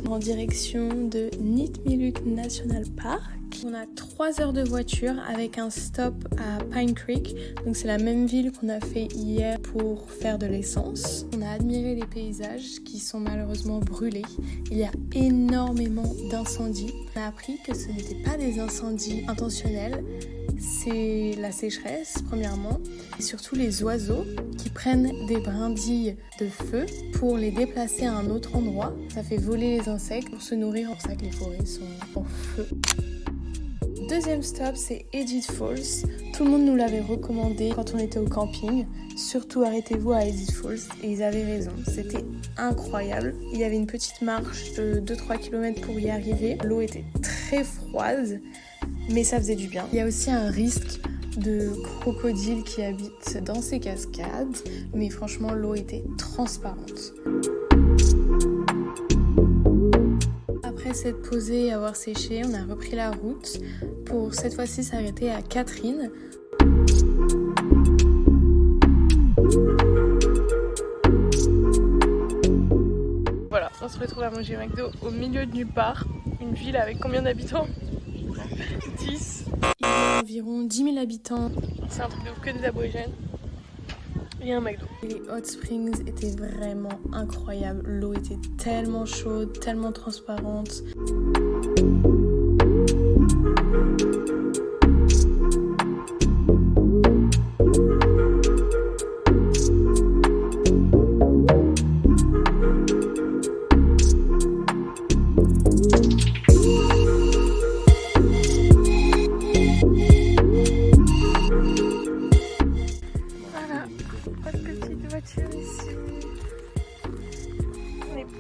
En direction de Nitmiluk National Park. On a 3 heures de voiture avec un stop à Pine Creek. Donc c'est la même ville qu'on a fait hier pour faire de l'essence. On a admiré les paysages qui sont malheureusement brûlés. Il y a énormément d'incendies. On a appris que ce n'étaient pas des incendies intentionnels. C'est la sécheresse premièrement et surtout les oiseaux qui prennent des brindilles de feu pour les déplacer à un autre endroit. Ça fait voler les insectes pour se nourrir, c'est pour ça que les forêts sont en feu. Deuxième stop, c'est Edith Falls. Tout le monde nous l'avait recommandé quand on était au camping. Surtout arrêtez-vous à Edith Falls et ils avaient raison, c'était incroyable. Il y avait une petite marche de 2-3 km pour y arriver. L'eau était très froide. Mais ça faisait du bien. Il y a aussi un risque de crocodiles qui habitent dans ces cascades, mais franchement l'eau était transparente. Après s'être posé et avoir séché, on a repris la route pour cette fois-ci s'arrêter à Catherine. Voilà, on se retrouve à manger McDo au milieu de nulle part. Une ville avec combien d'habitants ? 10. Il y a environ 10 000 habitants. C'est un truc de ouf, que des aborigènes. Et un McDo. Et les hot springs étaient vraiment incroyables. L'eau était tellement chaude, tellement transparente.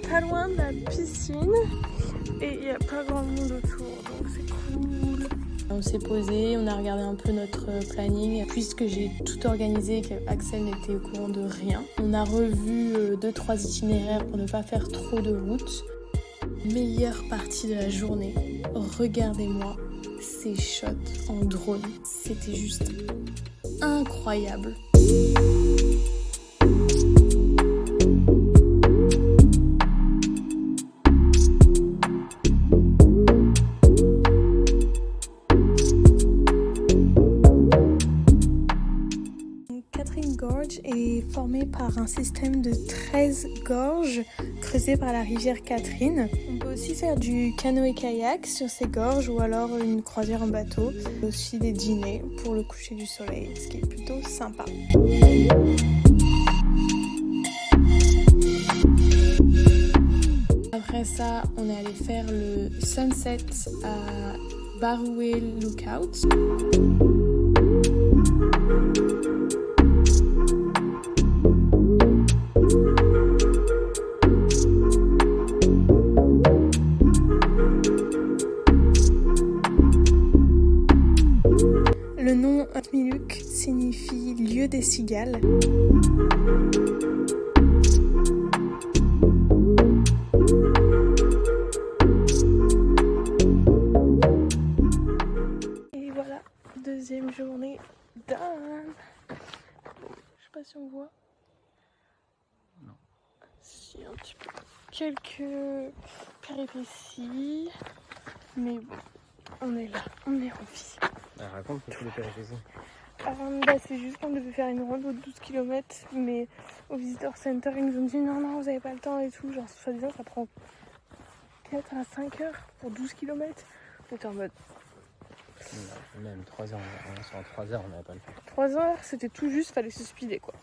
Pas loin de la piscine et il n'y a pas grand monde autour, donc c'est cool. On s'est posé, on a regardé un peu notre planning puisque j'ai tout organisé et qu'Axel n'était au courant de rien. On a revu 2-3 itinéraires pour ne pas faire trop de route. Meilleure partie de la journée, regardez-moi ces shots en drone, c'était juste incroyable. Est formée par un système de 13 gorges creusées par la rivière Catherine. On peut aussi faire du canoë-kayak sur ces gorges ou alors une croisière en bateau. Aussi des dîners pour le coucher du soleil, ce qui est plutôt sympa. Après ça, on est allé faire le sunset à Barwell Lookout. Le nom Nitmiluk signifie lieu des cigales. Et voilà, deuxième journée done. Je sais pas si on voit. Non. Si, un petit peu. Quelques péripéties, mais bon, on est là, on est en vie. Raconte tous les péripéties. C'est juste qu'on devait faire une rando de 12 km, mais au Visitor Center, ils nous ont dit non, vous avez pas le temps et tout. Genre, soi-disant, ça prend 4 à 5 heures pour 12 km. On était en mode. Non, même 3 heures, en 3 heures, on n'avait pas le temps. 3 heures, c'était tout juste, fallait se speeder quoi.